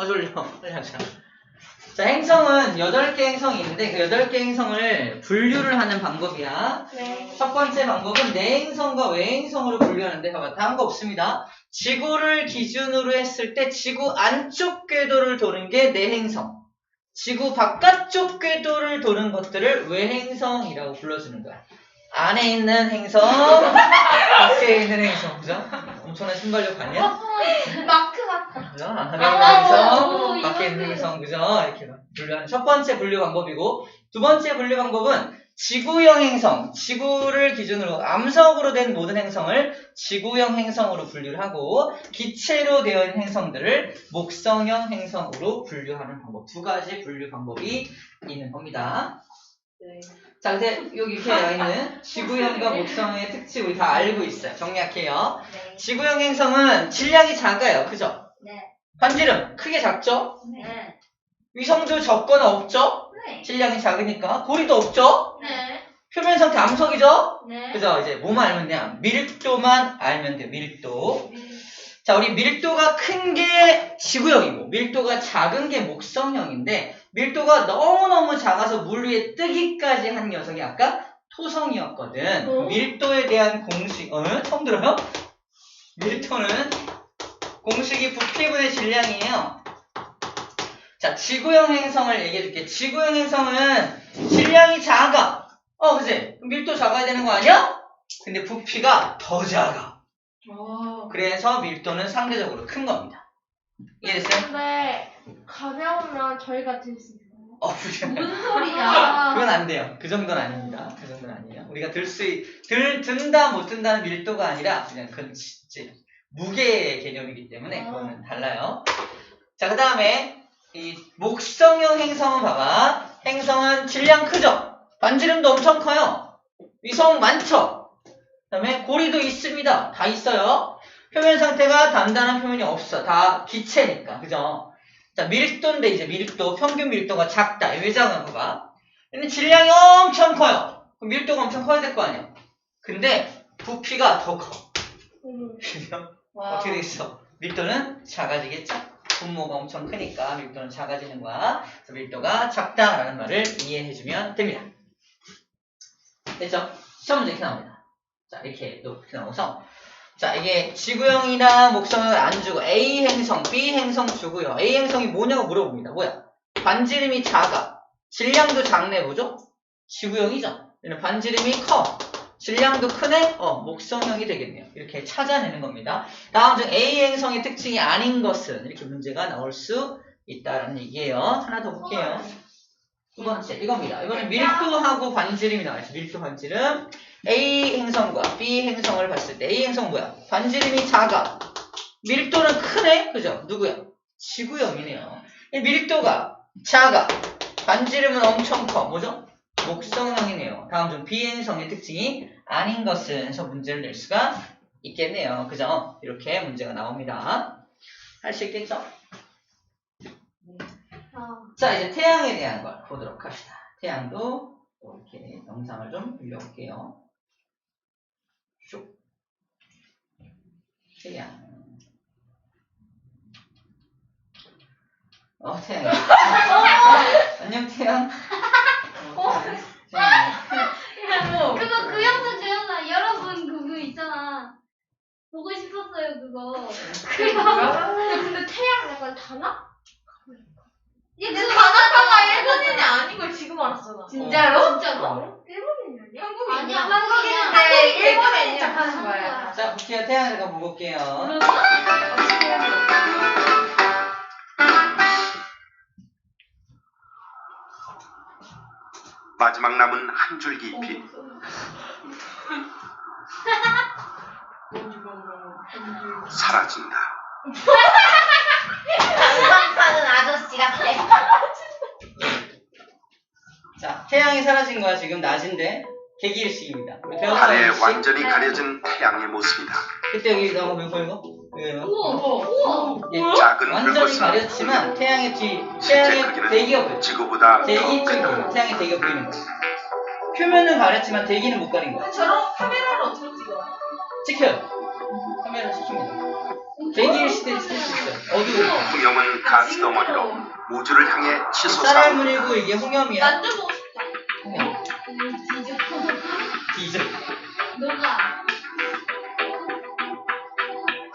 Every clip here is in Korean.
졸려. 빨리 하자. 자, 행성은 8개 행성이 있는데 그 8개 행성을 분류를 하는 방법이야. 네. 첫 번째 방법은 내행성과 외행성으로 분류하는데 봐봐. 다른 거 없습니다. 지구를 기준으로 했을 때 지구 안쪽 궤도를 도는 게 내행성. 지구 바깥쪽 궤도를 도는 것들을 외행성이라고 불러주는 거야. 안에 있는 행성, 밖에 있는 행성. 그죠? 엄청난 순발력 아니야? 마크 같다. 그죠? 안에 있는 행성, 밖에 있는 행성. 그죠? 이렇게 분류하는 첫 번째 분류 방법이고, 두 번째 분류 방법은 지구형 행성, 지구를 기준으로 암석으로 된 모든 행성을 지구형 행성으로 분류를 하고, 기체로 되어 있는 행성들을 목성형 행성으로 분류하는 방법. 두 가지 분류 방법이 있는 겁니다. 네. 자, 근데 여기 이렇게 나와 있는 지구형과 목성의 특징 우리 다 알고 있어요. 정리할게요. 네. 지구형 행성은 질량이 작아요. 그죠? 네. 반지름 크게 작죠? 네. 위성도 적거나 없죠? 네. 질량이 작으니까. 고리도 없죠? 네. 표면 상태 암석이죠? 네. 그죠? 이제 뭐만 알면 돼요? 밀도만 알면 돼요. 밀도. 자, 우리 밀도가 큰 게 지구형이고 밀도가 작은 게 목성형인데 밀도가 너무너무 작아서 물 위에 뜨기까지 한 녀석이 아까 토성이었거든. 밀도에 대한 공식, 처음 들어요? 밀도는 공식이 부피분의 질량이에요. 자, 지구형 행성을 얘기해줄게. 지구형 행성은 질량이 작아. 그치? 밀도 작아야 되는 거 아니야? 근데 부피가 더 작아. 그래서 밀도는 상대적으로 큰 겁니다. 이해됐어요? 근데 가벼우면 저희가 들 수 있어요. 무슨 무슨 소리야? 그건 안 돼요. 그 정도는 아닙니다. 그 정도는 아니에요. 우리가 든다 못 든다는 밀도가 아니라 그냥 그 무게의 개념이기 때문에 그거는 달라요. 자, 그 다음에 이 목성형 행성은 봐봐. 행성은 질량 크죠? 반지름도 엄청 커요. 위성 많죠? 그 다음에 고리도 있습니다. 다 있어요. 표면 상태가 단단한 표면이 없어. 다 기체니까. 그죠? 자, 밀도인데 이제 밀도, 평균 밀도가 작다. 왜 작은 거 봐. 근데 질량이 엄청 커요. 그럼 밀도가 엄청 커야 될 거 아니야. 근데 부피가 더 커. 그죠? 어떻게 되겠어? 밀도는 작아지겠죠? 분모가 엄청 크니까 밀도는 작아지는 거야. 그래서 밀도가 작다라는 말을 이해해주면 됩니다. 됐죠? 시험 문제 이렇게 나옵니다. 자, 이렇게 나와서 자, 이게 지구형이나 목성형을 안 주고 A 행성, B 행성 주고요. A 행성이 뭐냐고 물어봅니다. 뭐야? 반지름이 작아. 질량도 작네, 뭐죠? 지구형이죠. 반지름이 커. 질량도 크네? 목성형이 되겠네요. 이렇게 찾아내는 겁니다. 다음 중 A 행성의 특징이 아닌 것은 이렇게 문제가 나올 수 있다는 얘기예요. 하나 더 볼게요. 두 번째, 이겁니다. 이거는 밀도하고 반지름이 나와있어요. 밀도, 반지름. A 행성과 B 행성을 봤을 때 A 행성 뭐야? 반지름이 작아. 밀도는 크네? 그죠? 누구야? 지구형이네요. 밀도가 작아. 반지름은 엄청 커. 뭐죠? 목성형이네요. 다음 중 B 행성의 특징이 아닌 것은 해서 문제를 낼 수가 있겠네요. 그죠? 이렇게 문제가 나옵니다. 할 수 있겠죠? 자, 이제 태양에 대한 걸 보도록 합시다. 태양도 이렇게 영상을 좀 빌려볼게요. 슉. 태양. 태양. 안녕, 태양. 그거 그 영상 그 영상 여러분 그거 있잖아. 보고 싶었어요 그거. 근데 태양 약간 다나? 얘 근데 다나카가 일본인이 아닌 걸 지금 알았잖아. 진짜로? 일본인이 아니야? 아니야 한국인인데 일본인 척하는 거야. 자, 볼게요. 태양을 한번 볼게요. 마지막 남은 한 줄기 잎이 사라진다. 장난하는 아저씨 같아. 자, 태양이 사라진 거야. 지금 낮인데 개기일식입니다. 하늘에 완전히 가려진 태양의 모습이다. 그때 여기 나온 거 보이고? 우와 예, 작은 완전히 불꽃은 가렸지만 태양의 실제 크기는 대기가 보여. 지구보다 대기 더 쪽이 크다. 보여. 태양의 대기가 보이는 거야. 표면은 가렸지만 대기는 못 가린 거야. 저런 카메라를 어떻게 찍어? 찍혀요. 카메라 찍힙니다. 대기일시대 쓸 수 있어요. 어두울 때. 홍염은 가스 덩어리로 우주를 향해 치솟아 쌀알문이고 이게 홍염이야. 만져보고 싶다. 홍염. 디젤. 너가.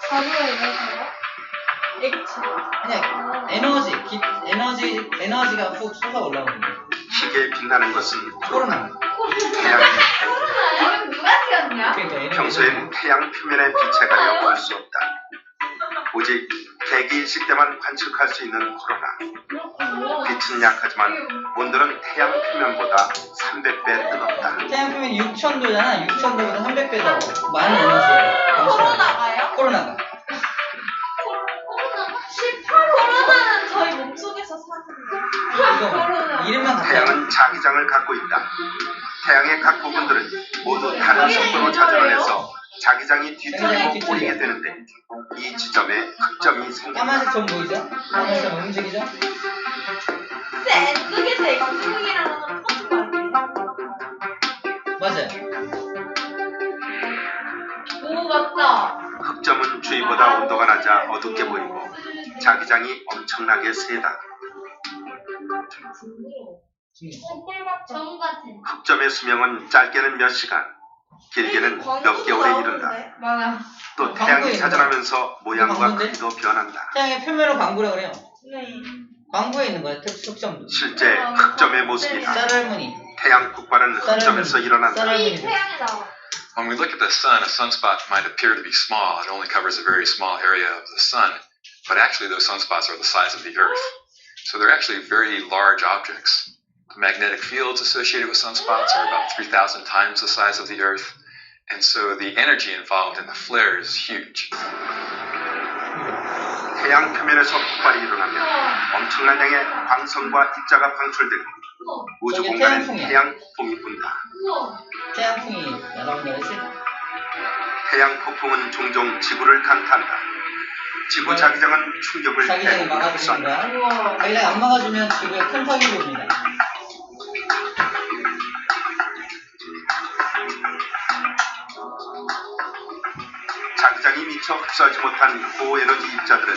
가벼워요. 액체. 그냥 에너지가 푹 솟아 올라오는 거예요. 희게 빛나는 것은 코로나. 태양. 이름 누가 지었냐? 그러니까 에너지. 평소엔 태양 표면의 빛에 가려 볼 수 없다. 오직 개기일식 때만 관측할 수 있는 코로나. 빛은 약하지만 온도는 태양 표면보다 300배 뜨겁다. 태양 표면이 6,000도잖아. 6,000도보다 300배 더 많은 에너지예요. 코로나가요? 코로나가. 코로나는 저희 몸속에서 사는 이거 이름만 같아요. 태양은 자기장을 갖고 있다. 태양의 각 부분들은 모두 다른 속도로 자전을 해서 자기장이 뒤틀리고 꼬이게 되는데 이 지점에 흑점이 생긴다. 까만색 점 보이죠? 까만색 점 음색이죠? 그게 제가 수능이랑 똑같은 거 아니에요? 맞아요. 오 맞다. 흑점은 주위보다 온도가 낮아 어둡게 보이고 자기장이 엄청나게 세다. 정 같은. 흑점의 수명은 짧게는 몇 시간, 길게는 몇 개월에 이른다. 맞아. 또 태양이 자전하면서 모양과 광고인데? 크기도 변한다. 태양의 표면을 광구라 그래요. 네. 광구에 있는 거예요. 특수점도. 실제 흑점의 모습이다. 쌀알무늬. 태양 폭발은 흑점에서 일어난다. 쌀알무늬. 태양에 나와. When we look at the sun, a sunspot might appear to be small. It only covers a very small area of the sun, but actually those sunspots are the size of the Earth. So they're actually very large objects. The magnetic fields associated with sunspots are about 3,000 times the size of the Earth, and so the energy involved in the flare is huge. 태양 표면에서 폭발이 일어나면 엄청난 양의 광선과 입자가 방출되고 우주 저게 공간엔 태양풍이야. 태양 폭풍이 분다. 우와. 태양풍이 날아온다 그랬지? 태양 폭풍은 종종 지구를 강타한다. 지구 자기장은 충격을 자기장이 대고 막아주는 흡수한다. 거야. 우와. 자기장이 안 막아주면 지구에 큰 타격이 옵니다. 자기장이 미처 흡수하지 못한 고에너지 입자들은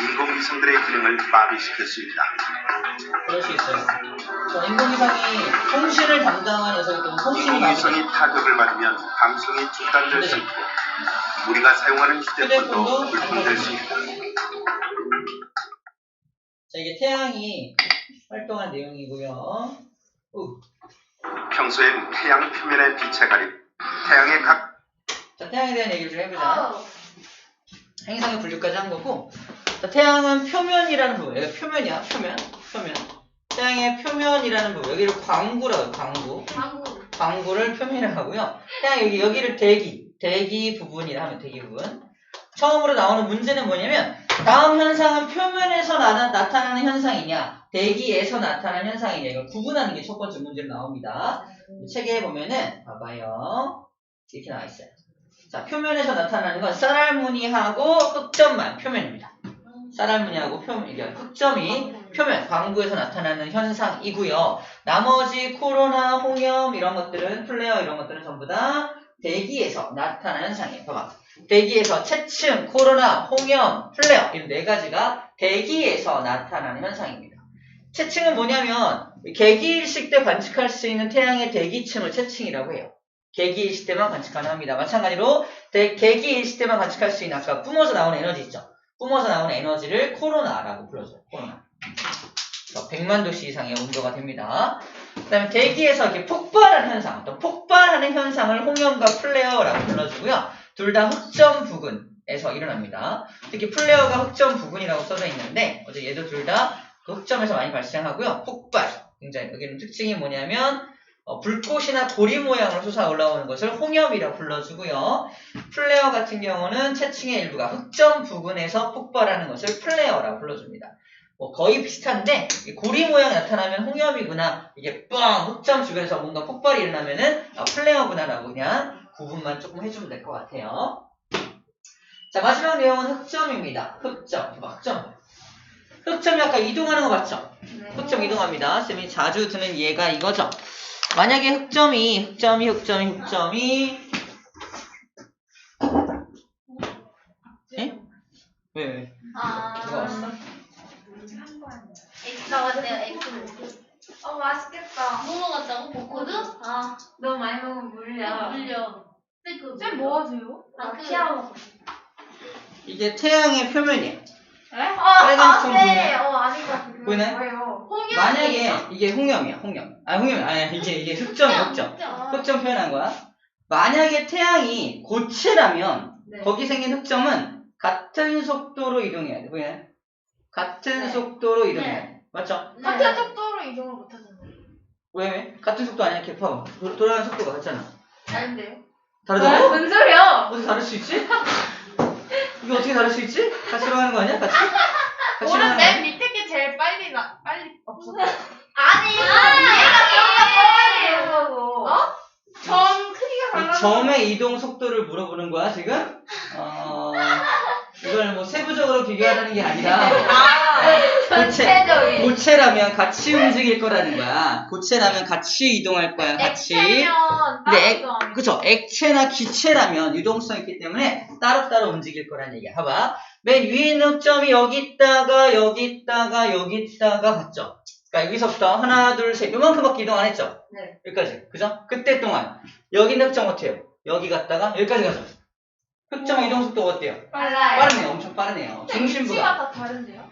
인공위성들의 기능을 마비시킬 수 있다. 그럴 수 있어요. 저 인공위성이 통신을 담당하는 녀석이 또 통신이 인공위성이 많아요. 타격을 받으면 감성이 중단될 수 있고 우리가 사용하는 휴대폰도 불통될 수 있다. 자, 이게 태양이 활동한 내용이고요. 평소엔 태양 표면의 빛에 가려 태양의 각 자, 태양에 대한 얘기를 좀 해보자. 행성의 분류까지 한 거고, 자, 태양은 표면이라는 부분, 여기 표면이야, 표면. 태양의 표면이라는 부분, 여기를 광구라고 해요, 광구를 표면이라고 하고요. 태양 여기를 대기 부분이라 하면 대기 부분. 처음으로 나오는 문제는 뭐냐면, 다음 현상은 표면에서 나타나는 현상이냐, 대기에서 나타나는 현상이냐, 이걸 구분하는 게 첫 번째 문제로 나옵니다. 책에 보면은, 봐봐요. 이렇게 나와 있어요. 자, 표면에서 나타나는 건 쌀알무늬하고 흑점만 표면입니다. 쌀알무늬하고 이게 흑점이 표면, 광구에서 나타나는 현상이고요. 나머지 코로나, 홍염 이런 것들은 플레어 이런 것들은 전부 다 대기에서 나타나는 현상이에요. 봐봐. 대기에서 체층, 코로나, 홍염, 플레어 이 네 가지가 대기에서 나타나는 현상입니다. 체층은 뭐냐면 개기일식 때 관측할 수 있는 태양의 대기층을 체층이라고 해요. 개기일식 때만 관측 가능합니다. 마찬가지로 개기일식 때만 관측할 수 있는 아까 뿜어서 나오는 에너지 있죠. 뿜어서 나오는 에너지를 코로나라고 불러줘요. 코로나. 100만 도씨 이상의 온도가 됩니다. 그 다음에 대기에서 이렇게 폭발하는 현상, 어떤 폭발하는 현상을 홍염과 플레어라고 불러주고요. 둘 다 흑점 부근에서 일어납니다. 특히 플레어가 흑점 부근이라고 써져 있는데 어제 얘도 둘 다 그 흑점에서 많이 발생하고요. 폭발. 굉장히 여기는 특징이 뭐냐면 불꽃이나 고리 모양으로 솟아 올라오는 것을 홍염이라고 불러주고요. 플레어 같은 경우는 체층의 일부가 흑점 부근에서 폭발하는 것을 플레어라고 불러줍니다. 거의 비슷한데 고리 모양이 나타나면 홍염이구나, 이게 뻥 흑점 주변에서 뭔가 폭발이 일어나면은 플레어구나라고 그냥 구분만 조금 해주면 될 것 같아요. 자, 마지막 내용은 흑점입니다. 흑점. 흑점이 아까 이동하는 거 맞죠? 흑점 이동합니다. 쌤이 자주 드는 예가 이거죠. 만약에 흑점이 예? 왜? 아. 누가 왔어? X 같대요, X. 맛있겠다. 뭐 먹었다고? 복코드? 아, 너무 많이 먹으면 물려. 물려. 근데 그거 쌤 뭐 하세요? 아, 그- 피아노. 이게 태양의 표면이야. 에? 빨간 점 네. 아닌 것 같은데. 보이나요? 뭐예요? 만약에 이게 홍염이야, 홍염. 홍염이 아니야. 이게 흑점이야, 흑점. 흑점 표현한 거야. 만약에 태양이 고체라면 네. 거기 생긴 흑점은 같은 속도로 이동해야 돼. 보이나요? 같은 네. 속도로 이동해야 돼. 맞죠? 같은 속도로 이동을 못 하잖아요. 왜? 같은 속도 아니야? 이렇게 봐봐. 돌아가는 속도가 같잖아. 다른데요? 다르다고? 뭔 소리야? 어떻게 다를 수 있지? 이게 어떻게 다를 수 있지? 같이 돌아가는 거 아니야? 같이? 같이 오른 돌아가는 거 맨 아니야? 밑에 게 제일 빨리 없어. 아니, 얘가 정말 빨리 거고. 점 크기가 이 달라서. 점의 이동 속도를 물어보는 거야, 지금? 이걸 뭐 세부적으로 비교하라는 게 아니라 전체적인. 고체라면 같이 움직일 거라는 거야. 고체라면 같이 이동할 거야, 같이. 액체면 근데 따로 그쵸. 액체나 기체라면 유동성이 있기 때문에 따로따로 움직일 거란 얘기야. 봐봐. 맨 위에 있는 흑점이 여기 있다가 여기 있다가 여기 있다가 봤죠? 그러니까 여기서부터 하나, 둘, 셋 요만큼밖에 이동 안 했죠? 네. 여기까지. 그죠? 그때 동안 여기 있는 흑점 어때요? 여기 갔다가 여기까지 가죠. 흑점 이동 속도가 어때요? 빨라요. 빠르네요. 엄청 빠르네요. 중심부가. 위치가 다 다른데요?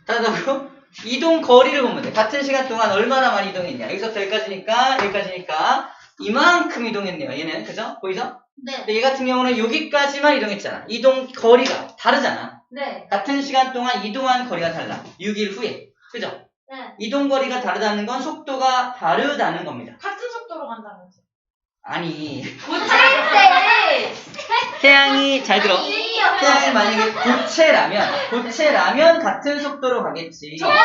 다르다고? 이동 거리를 보면 돼. 같은 시간 동안 얼마나 많이 이동했냐. 여기서부터 여기까지니까 이만큼 이동했네요. 얘는. 그죠? 보이죠? 네. 근데 얘 같은 경우는 여기까지만 이동했잖아. 이동 거리가 다르잖아. 네. 같은 시간 동안 이동한 거리가 달라. 6일 후에. 그죠? 네. 이동 거리가 다르다는 건 속도가 다르다는 겁니다. 같은 속도로 간다면서. 아니, 고체일 때. 태양이, 잘 들어. 태양이 만약에 고체라면 같은 속도로 가겠지. 저거는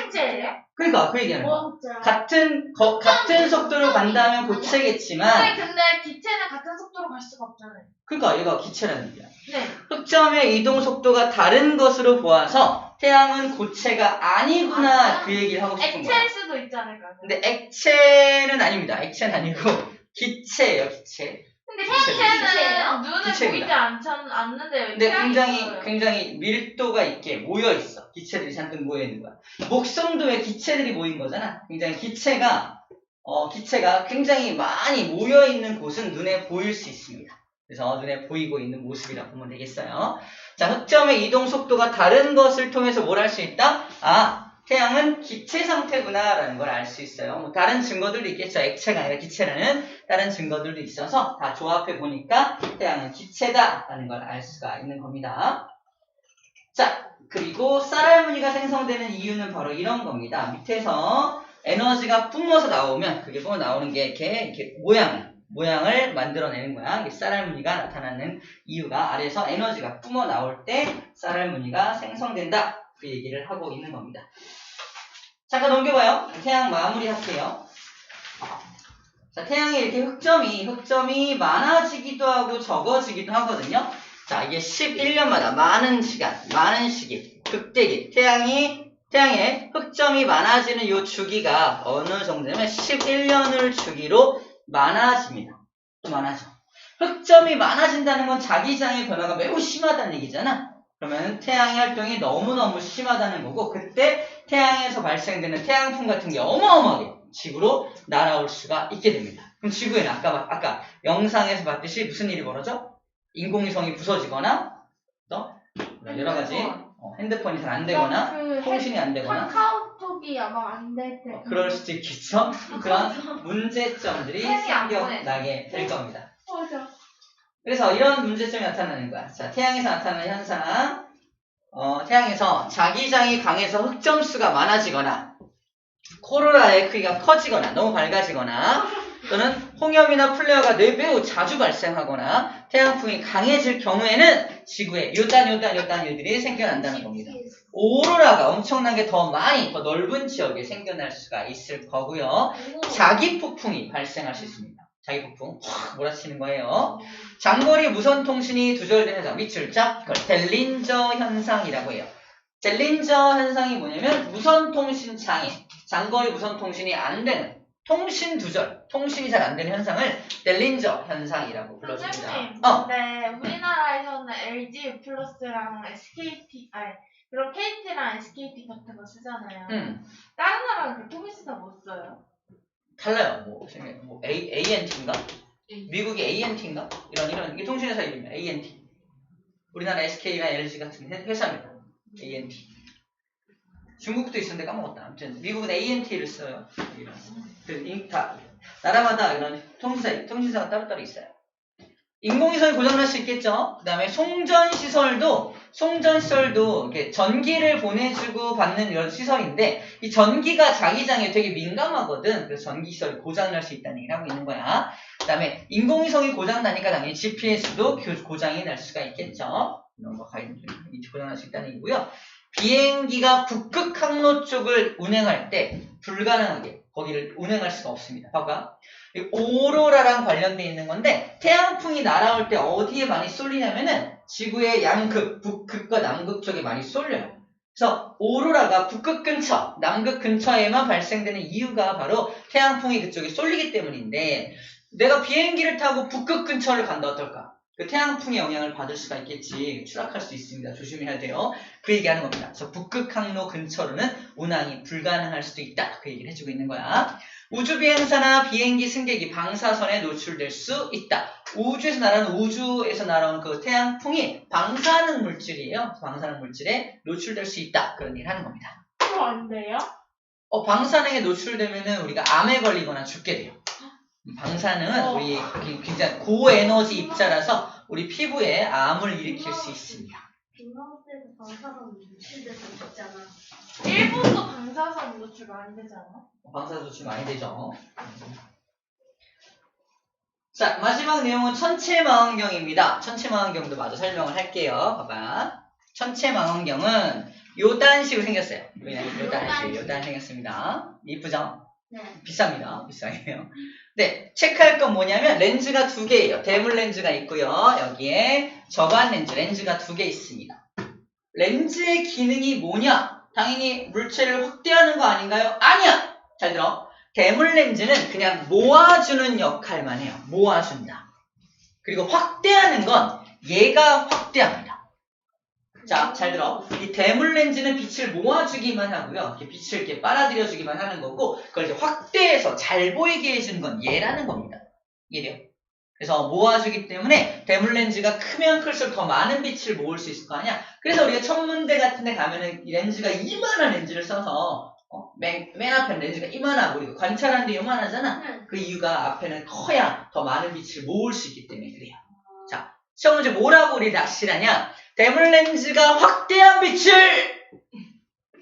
고체예요? 그러니까 그 얘기하는 거야. 진짜. 같은 속도로 간다면 고체겠지만, 근데 기체는 같은 속도로 갈 수가 없잖아요. 그러니까 얘가 기체라는 얘기야. 네. 흑점의 이동 속도가 다른 것으로 보아서 태양은 고체가 아니구나 그 얘기를 하고 싶은 거야. 액체일 수도 있지 않을까요? 근데 액체는 아닙니다. 액체는 아니고 기체예요, 기체. 근데 기체예요? 기체는 눈에 기체입니다. 보이지 않는데요. 근데 태양이 있어요. 굉장히 밀도가 있게 모여 있어. 기체들이 잔뜩 모여 있는 거야. 목성도에 기체들이 모인 거잖아. 굉장히 기체가 굉장히 많이 모여 있는 곳은 눈에 보일 수 있습니다. 그래서 눈에 보이고 있는 모습이라고 보면 되겠어요. 자, 흑점의 이동 속도가 다른 것을 통해서 뭘 알 수 있다? 태양은 기체 상태구나 라는 걸 알 수 있어요. 뭐 다른 증거들도 있겠죠. 액체가 아니라 기체라는 다른 증거들도 있어서 다 조합해 보니까 태양은 기체다 라는 걸 알 수가 있는 겁니다. 자, 그리고 쌀알무늬가 생성되는 이유는 바로 이런 겁니다. 밑에서 에너지가 뿜어서 나오면 그게 뿜어 나오는 게 이렇게 모양을 만들어내는 거야. 이게 쌀알무늬가 나타나는 이유가 아래에서 에너지가 뿜어 나올 때 쌀알무늬가 생성된다. 그 얘기를 하고 있는 겁니다. 잠깐 넘겨봐요. 태양 마무리할게요. 자, 태양에 이렇게 흑점이 많아지기도 하고 적어지기도 하거든요. 자, 이게 11년마다 많은 시기, 극대기, 태양에 흑점이 많아지는 이 주기가 어느 정도냐면 11년을 주기로 많아집니다. 또 많아져. 흑점이 많아진다는 건 자기장의 변화가 매우 심하다는 얘기잖아. 그러면 태양의 활동이 너무너무 심하다는 거고 그때 태양에서 발생되는 태양풍 같은 게 어마어마하게 지구로 날아올 수가 있게 됩니다. 그럼 지구에는 아까 영상에서 봤듯이 무슨 일이 벌어져? 인공위성이 부서지거나 또 여러 가지 핸드폰이 잘 안 되거나 통신이 안 되거나 카카오톡이 아마 안 될 때. 그럴 수도 있겠죠. 그런 문제점들이 생겨나게 될 겁니다. 맞아. 그래서 이런 문제점이 나타나는 거야. 자, 태양에서 나타나는 현상. 태양에서 자기장이 강해서 흑점수가 많아지거나 코로나의 크기가 커지거나 너무 밝아지거나 또는 홍염이나 플레어가 매우 자주 발생하거나 태양풍이 강해질 경우에는 지구에 요딴 일들이 생겨난다는 겁니다. 오로라가 엄청나게 더 넓은 지역에 생겨날 수가 있을 거고요. 자기 폭풍이 발생할 수 있습니다. 자기 폭풍 확 몰아치는 거예요. 장거리 무선 통신이 두절된 현상, 밑줄자, 그걸 델린저 현상이라고 해요. 델린저 현상이 뭐냐면 무선 통신 장애, 장거리 무선 통신이 안 되는 통신 두절, 통신이 잘 안 되는 현상을 델린저 현상이라고 불러줍니다. 선생님, 근데 우리나라에서는 쓰는 LG 플러스랑 SKT, 아니, 그럼 KT랑 SKT 같은 거 쓰잖아요. 다른 나라는 그 통신사 못 써요? 달라요. 뭐 ANT인가? 미국이 ANT인가? 이런 이게 통신회사 이름이야. ANT. 우리나라 SK나 LG 같은 회사입니다. ANT. 중국도 있었는데 까먹었다. 아무튼 미국은 ANT를 써요. 다 나라마다 이런 통신사가 따로따로 있어요. 인공위성이 고장날 수 있겠죠. 그 다음에 송전시설도 이렇게 전기를 보내주고 받는 이런 시설인데 이 전기가 자기장에 되게 민감하거든. 그래서 전기시설이 고장날 수 있다는 얘기를 하고 있는 거야. 그 다음에 인공위성이 고장나니까 당연히 GPS도 고장이 날 수가 있겠죠. 이런 거 고장날 수 있다는 얘기고요. 비행기가 북극 항로 쪽을 운행할 때 불가능하게 거기를 운행할 수가 없습니다. 봐봐. 오로라랑 관련돼 있는 건데 태양풍이 날아올 때 어디에 많이 쏠리냐면은 지구의 양극, 북극과 남극 쪽에 많이 쏠려요. 그래서 오로라가 북극 근처, 남극 근처에만 발생되는 이유가 바로 태양풍이 그쪽에 쏠리기 때문인데 내가 비행기를 타고 북극 근처를 간다 어떨까? 그 태양풍의 영향을 받을 수가 있겠지. 추락할 수 있습니다. 조심해야 돼요. 그 얘기하는 겁니다. 그래서 북극 항로 근처로는 운항이 불가능할 수도 있다. 그 얘기를 해주고 있는 거야. 우주비행사나 비행기 승객이 방사선에 노출될 수 있다. 우주에서 날아온 그 태양풍이 방사능 물질이에요. 방사능 물질에 노출될 수 있다. 그런 얘기를 하는 겁니다. 그럼 안 돼요? 방사능에 노출되면은 우리가 암에 걸리거나 죽게 돼요. 방사능은 우리 굉장히 고에너지 입자라서 우리 피부에 암을 일으킬 수 있습니다. 빙하우스에서 방사선 노출돼서 죽잖아. 일본도 방사선 노출 많이 되잖아. 방사선 노출 많이 되죠. 자, 마지막 내용은 천체망원경입니다. 천체망원경도 마저 설명을 할게요. 봐봐. 천체망원경은 요단식으로 생겼어요. 요단 생겼습니다. 이쁘죠? 네. 비쌉니다. 비싸요. 네, 체크할 건 뭐냐면 렌즈가 2개예요. 대물 렌즈가 있고요. 여기에 저반 렌즈가 2개 있습니다. 렌즈의 기능이 뭐냐? 당연히 물체를 확대하는 거 아닌가요? 아니야! 잘 들어. 대물 렌즈는 그냥 모아주는 역할만 해요. 모아준다. 그리고 확대하는 건 얘가 확대합니다. 자, 잘 들어. 이 대물 렌즈는 빛을 모아주기만 하고요. 이렇게 빛을 이렇게 빨아들여주기만 하는 거고, 그걸 이제 확대해서 잘 보이게 해주는 건 얘라는 겁니다. 이해돼요? 그래서 모아주기 때문에 대물 렌즈가 크면 클수록 더 많은 빛을 모을 수 있을 거 아니야? 그래서 우리가 천문대 같은 데 가면은 이 렌즈가 이만한 렌즈를 써서, 맨 앞에 렌즈가 이만하고, 우리가 관찰하는데 이만하잖아? 그 이유가 앞에는 커야 더 많은 빛을 모을 수 있기 때문에 그래요. 자, 시험 문제 뭐라고 우리 낚시를 하냐? 대물 렌즈가 확대한 빛을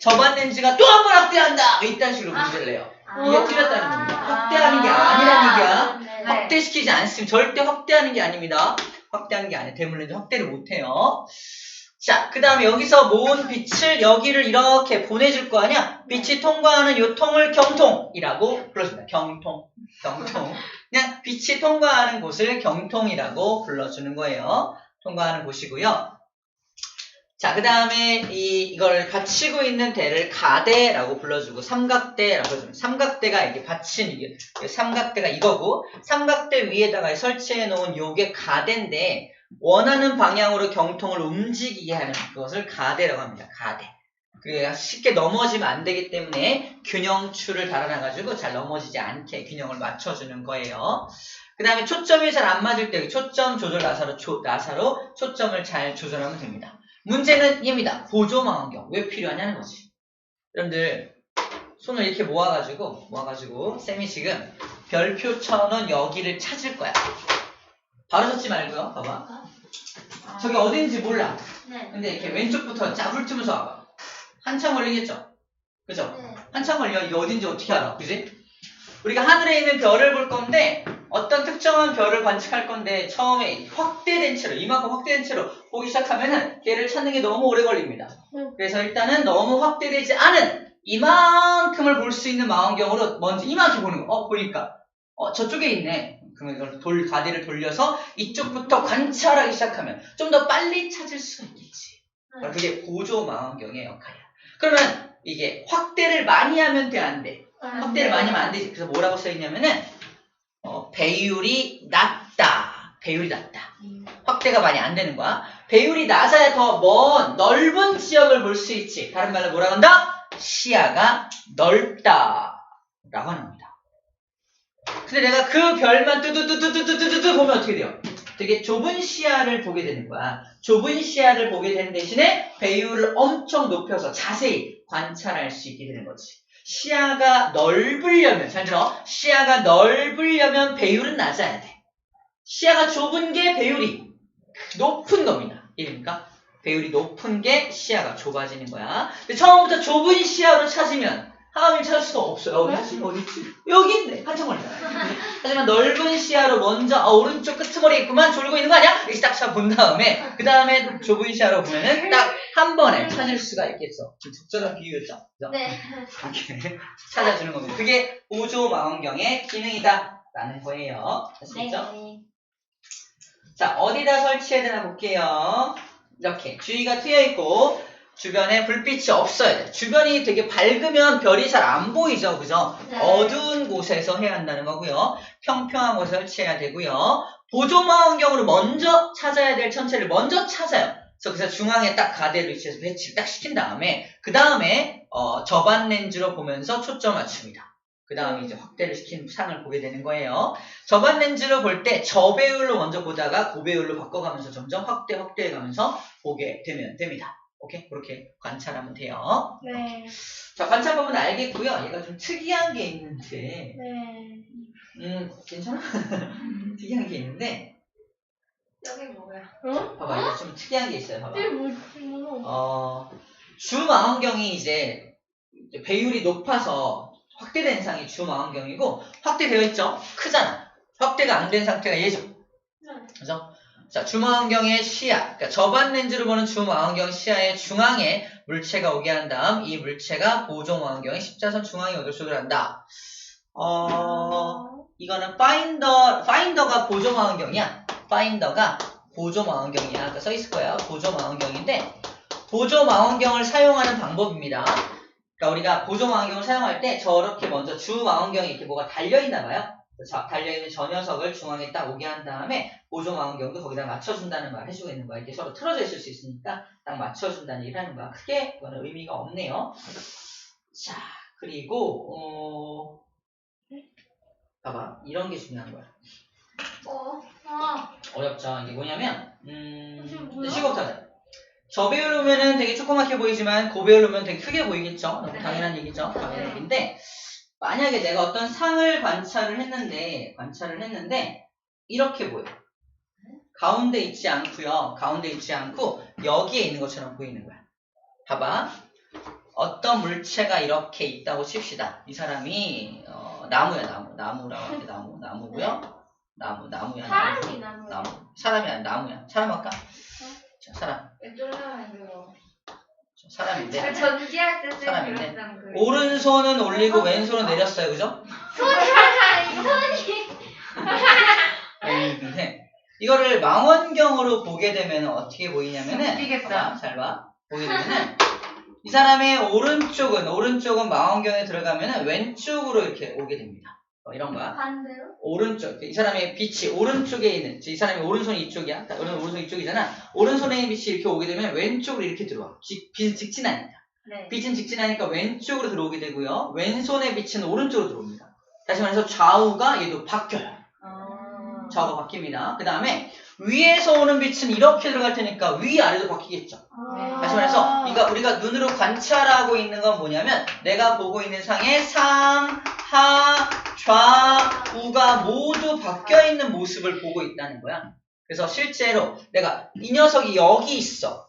저반 렌즈가 또 한 번 확대한다. 이딴 식으로 문제를 내요. 이게 틀렸다는 겁니다. 확대하는 게 아니라는 얘기야. 네. 확대시키지 않습니다. 절대 확대하는 게 아닙니다. 확대하는 게 아니에요. 대물 렌즈 확대를 못해요. 자, 그 다음에 여기서 모은 빛을 여기를 이렇게 보내줄 거 아니야? 빛이 통과하는 요 통을 경통이라고 불러줍니다. 경통. 그냥 빛이 통과하는 곳을 경통이라고 불러주는 거예요. 통과하는 곳이고요. 자, 그 다음에 이걸 받치고 있는 대를 가대라고 불러주고 삼각대라고 불러줍니다. 삼각대가 이게 받친 이게 삼각대가 이거고 삼각대 위에다가 설치해 놓은 요게 가대인데 원하는 방향으로 경통을 움직이게 하는 그것을 가대라고 합니다. 가대. 그게 쉽게 넘어지면 안 되기 때문에 균형추를 달아놔가지고 잘 넘어지지 않게 균형을 맞춰주는 거예요. 그 다음에 초점이 잘 안 맞을 때 초점 조절 나사로 초점을 잘 조절하면 됩니다. 문제는 얘입니다. 보조망원경. 왜 필요하냐는 거지. 여러분들 손을 이렇게 모아가지고 쌤이 지금 별표처럼 여기를 찾을 거야. 바로 찾지 말고요. 봐봐. 저기 어딘지 몰라. 네. 근데 이렇게 왼쪽부터 쫙 훑으면서 와봐. 한참 걸리겠죠? 그죠? 네. 한참 걸려. 이게 어딘지 어떻게 알아? 그지? 우리가 하늘에 있는 별을 볼 건데 어떤 특정한 별을 관측할 건데 처음에 확대된 채로 이만큼 확대된 채로 보기 시작하면은 걔를 찾는 게 너무 오래 걸립니다. 그래서 일단은 너무 확대되지 않은 이만큼을 볼 수 있는 망원경으로 먼저 이만큼 보는 거. 보니까 저쪽에 있네. 그러면 이걸 가대를 돌려서 이쪽부터 관찰하기 시작하면 좀 더 빨리 찾을 수가 있겠지. 그러니까 그게 보조 망원경의 역할이야. 그러면 이게 확대를 많이 하면 돼, 안 돼? 확대를 많이 하면 안 되지. 그래서 뭐라고 써있냐면은 배율이 낮다. 배율이 낮다. 확대가 많이 안 되는 거야. 배율이 낮아야 더 먼 넓은 지역을 볼 수 있지. 다른 말로 뭐라고 한다? 시야가 넓다 라고 하는 겁니다. 근데 내가 그 별만 뚜두두두두두두두 보면 어떻게 돼요? 되게 좁은 시야를 보게 되는 거야. 좁은 시야를 보게 되는 대신에 배율을 엄청 높여서 자세히 관찰할 수 있게 되는 거지. 시야가 넓으려면, 잘 들어. 시야가 넓으려면 배율은 낮아야 돼. 시야가 좁은 게 배율이 높은 겁니다. 이해됩니까? 배율이 높은 게 시야가 좁아지는 거야. 근데 처음부터 좁은 시야로 찾으면 하나님을 찾을 수가 없어요. 어디 있지? 여기 있네. 한참 걸려. 하지만 넓은 시야로 먼저 오른쪽 끄트머리에 있구만 졸고 있는 거 아니야? 이렇게 딱 본 다음에 그 다음에 좁은 시야로 보면은 딱 한 번에 찾을 수가 있겠어. 적절한 비유였죠? 그죠? 네. 이렇게 찾아주는 겁니다. 그게 보조망원경의 기능이다 라는 거예요. 아시겠죠? 네. 자, 어디다 설치해야 되나 볼게요. 이렇게 주위가 트여있고 주변에 불빛이 없어야 돼. 주변이 되게 밝으면 별이 잘 안 보이죠. 그죠? 네. 어두운 곳에서 해야 한다는 거고요. 평평한 곳에 설치해야 되고요. 보조망원경으로 먼저 찾아야 될 천체를 먼저 찾아요. 그래서 중앙에 딱 가대로 위치해서 배치를 딱 시킨 다음에 그 다음에 저반 렌즈로 보면서 초점 맞춥니다. 그 다음에 이제 확대를 시킨 상을 보게 되는 거예요. 저반 렌즈로 볼 때 저배율로 먼저 보다가 고배율로 바꿔가면서 점점 확대해가면서 보게 되면 됩니다. 오케이? 그렇게 관찰하면 돼요. 네. 자, 관찰법은 알겠고요. 얘가 좀 특이한 게 있는데, 네. 괜찮아? 특이한 게 있는데, 여기 뭐야? 봐봐, 이거 좀 특이한 게 있어요. 봐봐. 이게 뭐? 주망원경이 이제 배율이 높아서 확대된 상이 주망원경이고, 확대되어 있죠? 크잖아. 확대가 안 된 상태가 얘죠. 그죠? 자, 주망원경의 시야, 그러니까 저반 렌즈로 보는 주망원경 시야의 중앙에 물체가 오게 한 다음 이 물체가 보조망원경의 십자선 중앙에 오도록을 한다. 이거는 파인더가 보조망원경이야. 파인더가 보조망원경이야. 아까 써있을 거야. 보조망원경인데 보조망원경을 사용하는 방법입니다. 그러니까 우리가 보조망원경을 사용할 때 저렇게 먼저 주망원경에 이렇게 뭐가 달려있나 봐요. 달려있는 저 녀석을 중앙에 딱 오게 한 다음에 보조망원경도 거기다 맞춰준다는 말 해주고 있는 거야. 이렇게 서로 틀어져 있을 수 있으니까 딱 맞춰준다는 얘기를 하는 거야. 크게 그거는 의미가 없네요. 자, 그리고 봐봐, 이런 게 중요한 거야. 어렵죠. 이게 뭐냐면 시각부터 하자. 저배율로 보면은 되게 조그맣게 보이지만 고배율로 보면 되게 크게 보이겠죠. 너무 당연한 얘기죠. 당연한 얘기인데 만약에 내가 어떤 상을 관찰을 했는데 이렇게 보여. 가운데 있지 않고요. 가운데 있지 않고 여기에 있는 것처럼 보이는 거야. 봐봐. 어떤 물체가 이렇게 있다고 칩시다. 이 사람이 나무야. 나무라고 할게. 나무고요. 나무야. 사람이 나무. 사람이 아니라 나무야. 사람 할까? 자, 사람. 사람인데. 전기할 때 사람인데. 그랬던 그. 오른손은 올리고 왼손은 내렸어요. 그죠? 손이. 근데 이거를 망원경으로 보게 되면 어떻게 보이냐면은 웃기겠다. 봐봐, 잘 봐. 보게 되면은 이 사람의 오른쪽은 망원경에 들어가면은 왼쪽으로 이렇게 오게 됩니다. 이런 거야. 반대로? 오른쪽. 이 사람의 빛이 오른쪽에 있는, 이 사람의 오른손이 이쪽이야. 오른손 이쪽이잖아. 오른손에 있는 빛이 이렇게 오게 되면 왼쪽으로 이렇게 들어와. 빛은 직진하니까. 네. 빛은 직진하니까 왼쪽으로 들어오게 되고요. 왼손의 빛은 오른쪽으로 들어옵니다. 다시 말해서 좌우가 얘도 바뀌어요. 좌우가 바뀝니다. 그 다음에 위에서 오는 빛은 이렇게 들어갈 테니까 위아래도 바뀌겠죠. 다시 말해서 우리가 눈으로 관찰하고 있는 건 뭐냐면 내가 보고 있는 상의 상, 하, 좌, 우가 모두 바뀌어 있는 모습을 보고 있다는 거야. 그래서 실제로 내가 이 녀석이 여기 있어.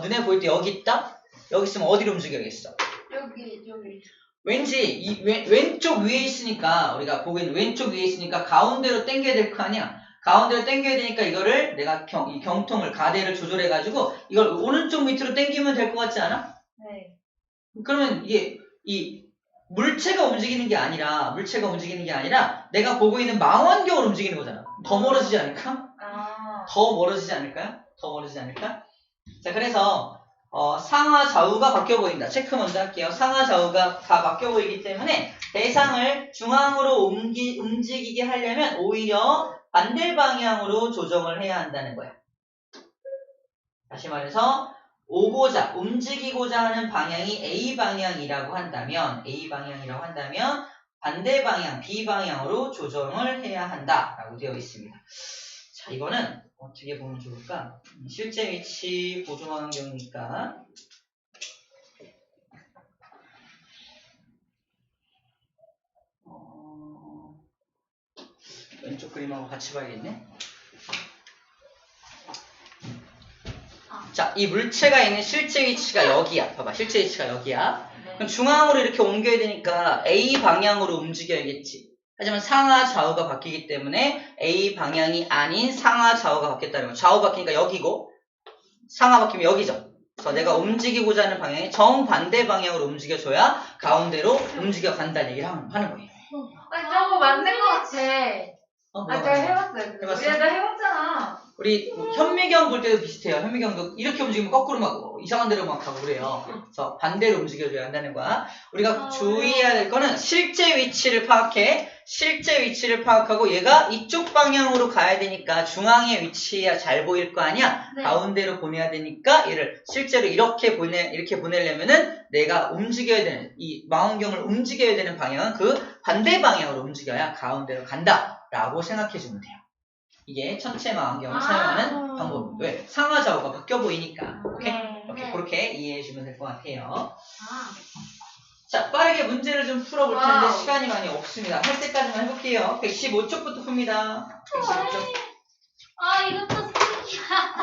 눈에 보일 때 여기 있다? 여기 있으면 어디로 움직여야겠어? 여기. 왠지 왼쪽 위에 있으니까 우리가 보고 있는 왼쪽 위에 있으니까 가운데로 당겨야 될 거 아니야. 가운데로 당겨야 되니까 이거를 내가 이 경통을 가대를 조절해 가지고 이걸 오른쪽 밑으로 당기면 될 것 같지 않아? 네. 그러면 이게 이 물체가 움직이는 게 아니라 내가 보고 있는 망원경으로 움직이는 거잖아. 더 멀어지지 않을까? 더 멀어지지 않을까요? 자, 그래서 상하 좌우가 바뀌어 보인다. 체크 먼저 할게요. 상하 좌우가 다 바뀌어 보이기 때문에 대상을 중앙으로 움직이게 하려면 오히려 반대 방향으로 조정을 해야 한다는 거야. 다시 말해서 오고자, 움직이고자 하는 방향이 A 방향이라고 한다면 반대 방향, B 방향으로 조정을 해야 한다라고 되어 있습니다. 자, 이거는 어떻게 보면 좋을까? 실제 위치 보조 환경이니까 왼쪽 그림하고 같이 봐야겠네. 자, 이 물체가 있는 실제 위치가 여기야. 봐봐, 실제 위치가 여기야. 그럼 중앙으로 이렇게 옮겨야 되니까 A 방향으로 움직여야겠지. 하지만 상하 좌우가 바뀌기 때문에 A 방향이 아닌 상하 좌우가 바뀌었다는 거. 좌우 바뀌니까 여기고 상하 바뀌면 여기죠. 그래서 내가 움직이고자 하는 방향이 정반대 방향으로 움직여줘야 가운데로 움직여 간다는 얘기를 하는 거예요. 아니 저거 맞는 거 같아. 제가 해봤어요. 해봤어? 나 해봤잖아. 우리 현미경 볼 때도 비슷해요. 현미경도 이렇게 움직이면 거꾸로 막 이상한 데로 막 가고 그래요. 그래서 반대로 움직여줘야 한다는 거야. 우리가 주의해야 될 거는 실제 위치를 파악하고 얘가 이쪽 방향으로 가야 되니까 중앙에 위치해야 잘 보일 거 아니야. 네. 가운데로 보내야 되니까 얘를 실제로 이렇게 보내려면은 내가 움직여야 되는 이 망원경을 움직여야 되는 방향은 그 반대 방향으로 움직여야 가운데로 간다라고 생각해 주면 돼요. 이게 천체 망원경을 사용하는 방법입니다. 왜? 상하 좌우가 바뀌어 보이니까. 오케이? 네. 그렇게 이해해 주면 될 것 같아요. 아, 자, 빠르게 문제를 좀 풀어볼 텐데 와우. 시간이 많이 없습니다. 할 때까지만 해볼게요. 115쪽부터 풉니다. 115쪽. 이것도 스티키야.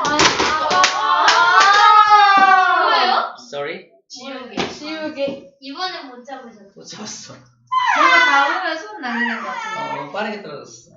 뭐예요? Sorry. 지우개. 이번엔 못 잡으셨어. 못 잡았어. 저거 잡으면 손 날리는 거 같아. 빠르게 떨어졌어.